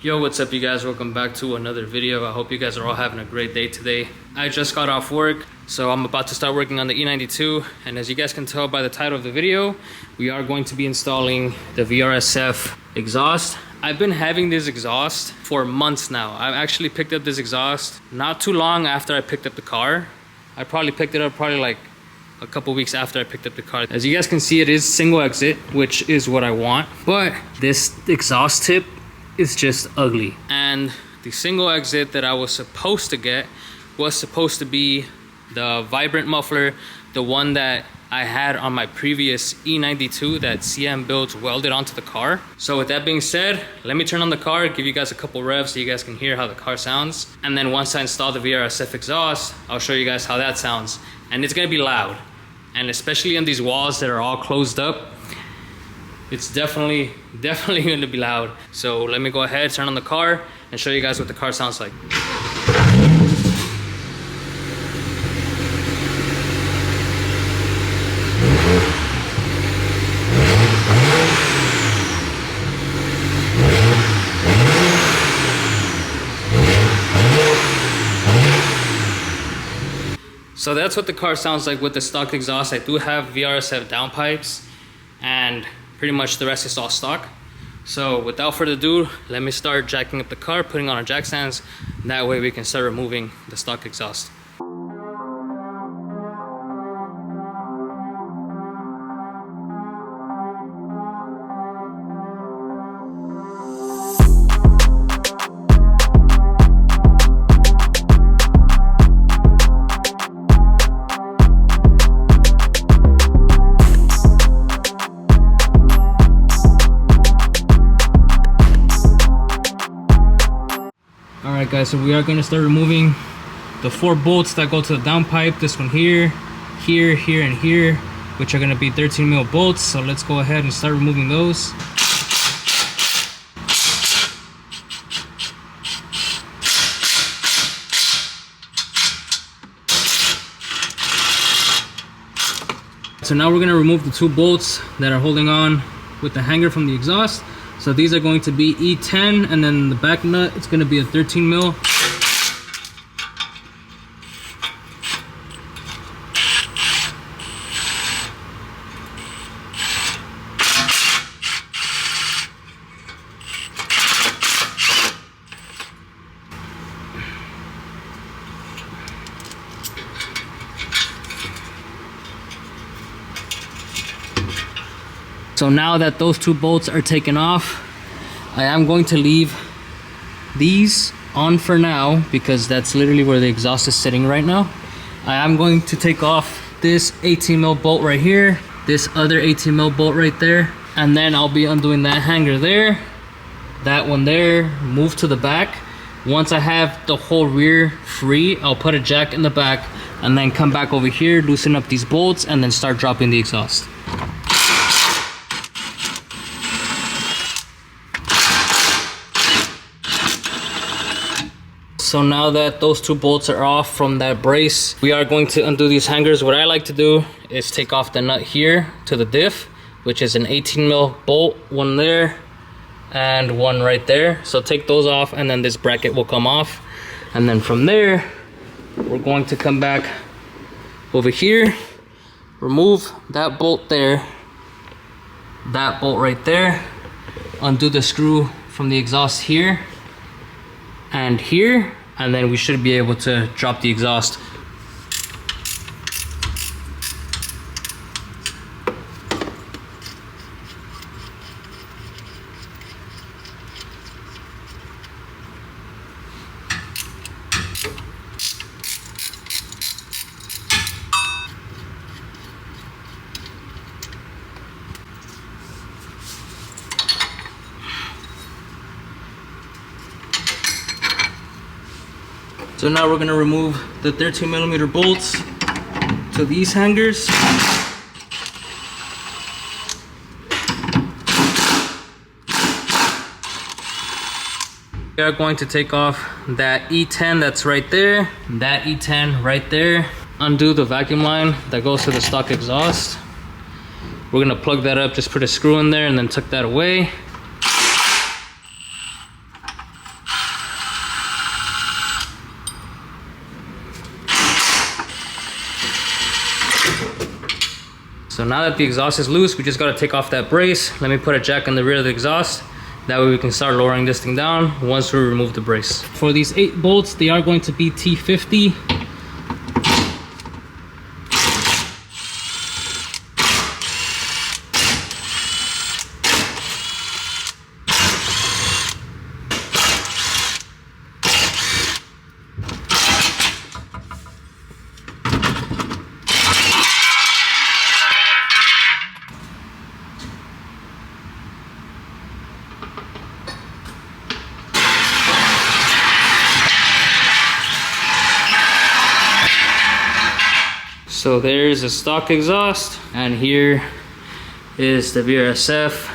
Yo, what's up you guys? Welcome back to another video. I hope you guys are all having a great day today. I just got off work, so I'm about to start working on the E92, and as you guys can tell by the title of the video, we are going to be installing the Vrsf exhaust. I've been having this exhaust for months now. I actually picked up this exhaust not too long after I picked up the car. I probably picked it up like a couple weeks after I picked up the car. As you guys can see, it is single exit, which is what I want, but this exhaust tip is just ugly. And the single exit that I was supposed to get was supposed to be the vibrant muffler, the one that I had on my previous E92 that CM Builds welded onto the car. So with that being said, let me turn on the car, give you guys a couple revs so you guys can hear how the car sounds. And then once I install the Vrsf exhaust, I'll show you guys how that sounds. And it's gonna be loud. And especially on these walls that are all closed up, it's definitely gonna be loud. So let me go ahead, turn on the car, and show you guys what the car sounds like. So that's what the car sounds like with the stock exhaust. I do have Vrsf downpipes, and pretty much the rest is all stock. So without further ado, let me start jacking up the car, putting on our jack stands. That way we can start removing the stock exhaust. Alright guys, so we are going to start removing the 4 bolts that go to the downpipe. This one here, here, here, and here, which are going to be 13 mil bolts. So let's go ahead and start removing those. So now we're going to remove the 2 bolts that are holding on with the hanger from the exhaust. So these are going to be E10, and then the back nut, it's going to be a 13 mil. So now that those 2 bolts are taken off, I am going to leave these on for now because that's literally where the exhaust is sitting right now. I am going to take off this 18 mil bolt right here, this other 18 mil bolt right there, and then I'll be undoing that hanger there, that one there, move to the back. Once I have the whole rear free, I'll put a jack in the back and then come back over here, loosen up these bolts, and then start dropping the exhaust. So now that those 2 bolts are off from that brace, we are going to undo these hangers. What I like to do is take off the nut here to the diff, which is an 18 mil bolt, one there and one right there. So take those off, and then this bracket will come off. And then from there, we're going to come back over here, remove that bolt there, that bolt right there, undo the screw from the exhaust here and here, and then we should be able to drop the exhaust. So now we're gonna remove the 13 millimeter bolts to these hangers. We are going to take off that E10 that's right there, that E10 right there, undo the vacuum line that goes to the stock exhaust. We're gonna plug that up, just put a screw in there and then tuck that away. So now that the exhaust is loose, we just gotta take off that brace. Let me put a jack on the rear of the exhaust. That way we can start lowering this thing down once we remove the brace. For these 8 bolts, they are going to be T50. So there's a stock exhaust, and here is the Vrsf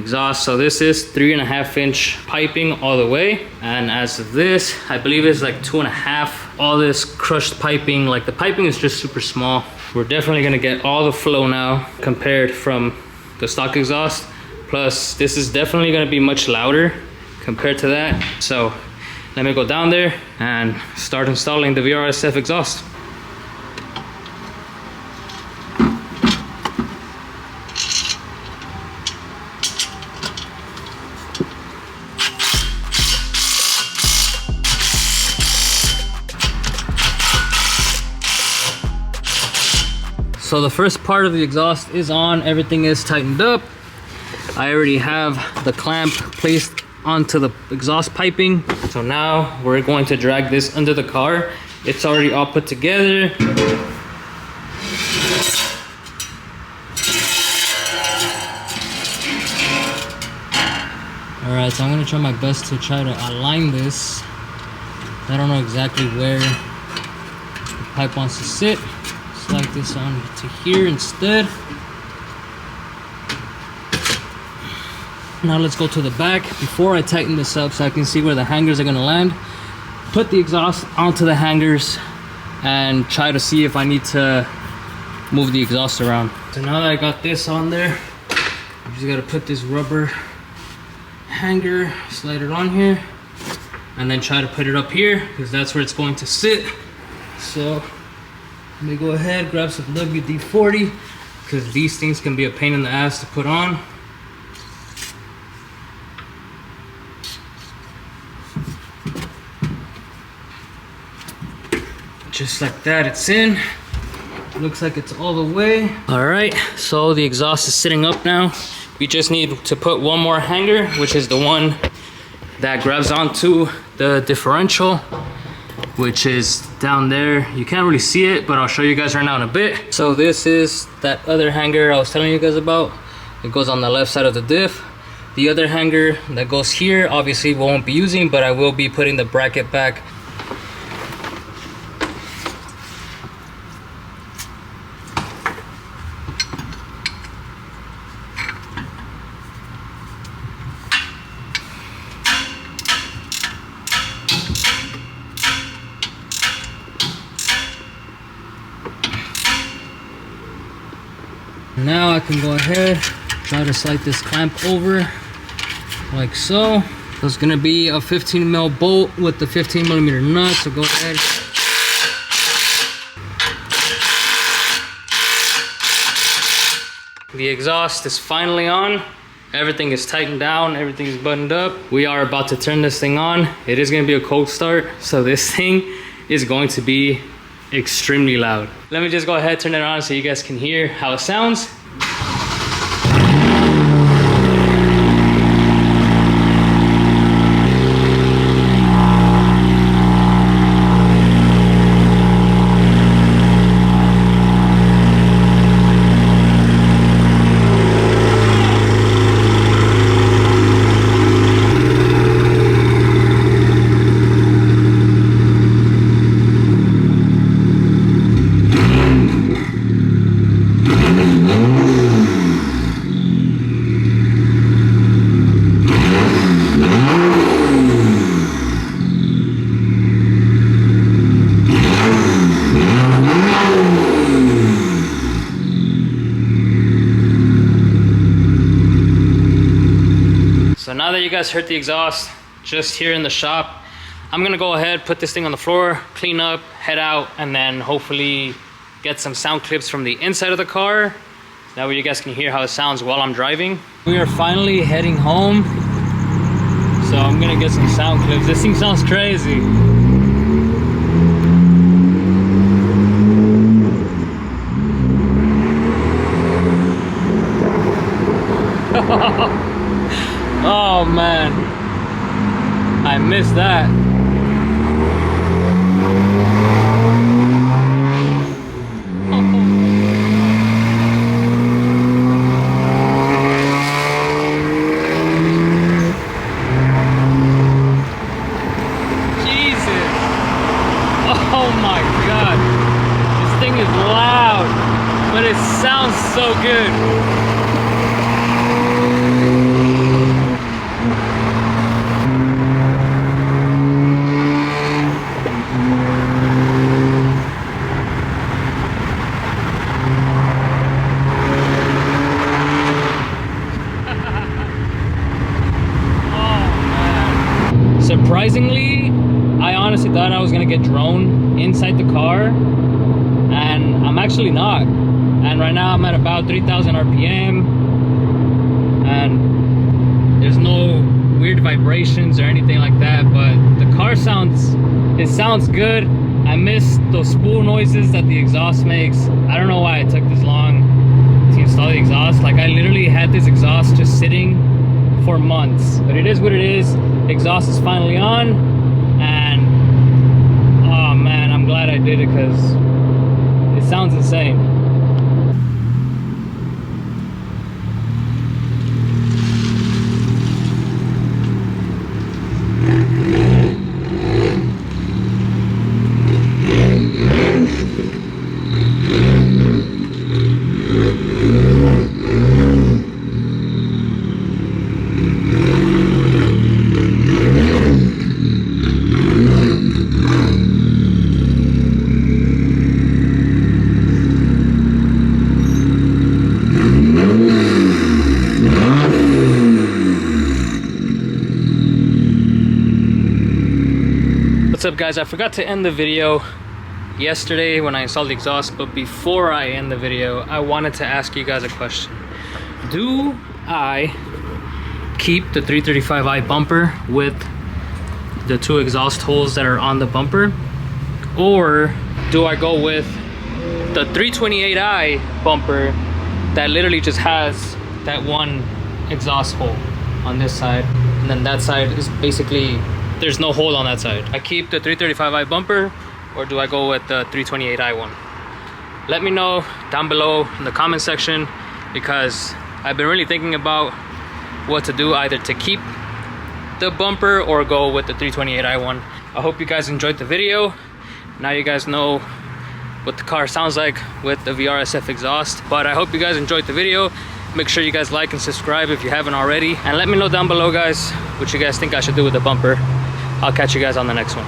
exhaust. So this is 3.5-inch piping all the way, and as of this, I believe it's like 2.5. All this crushed piping, like the piping is just super small. We're definitely gonna get all the flow now compared from the stock exhaust. Plus, this is definitely gonna be much louder compared to that. So let me go down there and start installing the Vrsf exhaust. So the first part of the exhaust is on, everything is tightened up. I already have the clamp placed onto the exhaust piping. So now we're going to drag this under the car. It's already all put together. Alright, so I'm gonna try my best to try to align this. I don't know exactly where the pipe wants to sit. Slide this on to here instead. Now let's go to the back. Before I tighten this up so I can see where the hangers are gonna land, put the exhaust onto the hangers and try to see if I need to move the exhaust around. So now that I got this on there, I just gotta put this rubber hanger, slide it on here, and then try to put it up here because that's where it's going to sit. So let me go ahead, grab some WD-40 because these things can be a pain in the ass to put on. Just like that, it's in. Looks like it's all the way. All right, so the exhaust is sitting up now. We just need to put one more hanger, which is the one that grabs onto the differential, which is down there. You can't really see it, but I'll show you guys right now in a bit. So this is that other hanger I was telling you guys about. It goes on the left side of the diff. The other hanger that goes here, obviously we won't be using, but I will be putting the bracket back. Now I can go ahead, try to slide this clamp over like so. So it's gonna be a 15mm bolt with the 15mm nut, so go ahead. The exhaust is finally on. Everything is tightened down, everything is buttoned up. We are about to turn this thing on. It is gonna be a cold start, so this thing is going to be extremely loud. Let me just go ahead, turn it on so you guys can hear how it sounds. So now that you guys heard the exhaust just here in the shop, I'm gonna go ahead, put this thing on the floor, clean up, head out, and then hopefully get some sound clips from the inside of the car. That way you guys can hear how it sounds while I'm driving. We are finally heading home. So I'm gonna get some sound clips. This thing sounds crazy. Oh man, I missed that. Jesus. Oh my God. This thing is loud, but it sounds so good. Surprisingly, I honestly thought I was gonna get drone inside the car, and I'm actually not. And right now I'm at about 3,000 RPM, and there's no weird vibrations or anything like that. But the car sounds good. I miss those spool noises that the exhaust makes. I don't know why it took this long to install the exhaust. Like, I literally had this exhaust just sitting for months, but it is what it is. Exhaust is finally on, and oh man, I'm glad I did it because it sounds insane. What's up guys, I forgot to end the video yesterday when I installed the exhaust, but before I end the video I wanted to ask you guys a question. Do I keep the 335i bumper with the two exhaust holes that are on the bumper, or do I go with the 328i bumper that literally just has that one exhaust hole on this side, and then that side is basically there's no hole on that side? I keep the 335i bumper, or do I go with the 328i one? Let me know down below in the comment section, because I've been really thinking about what to do, either to keep the bumper or go with the 328i one. I hope you guys enjoyed the video. Now you guys know what the car sounds like with the Vrsf exhaust. But I hope you guys enjoyed the video. Make sure you guys like and subscribe if you haven't already, and let me know down below guys what you guys think I should do with the bumper. I'll catch you guys on the next one.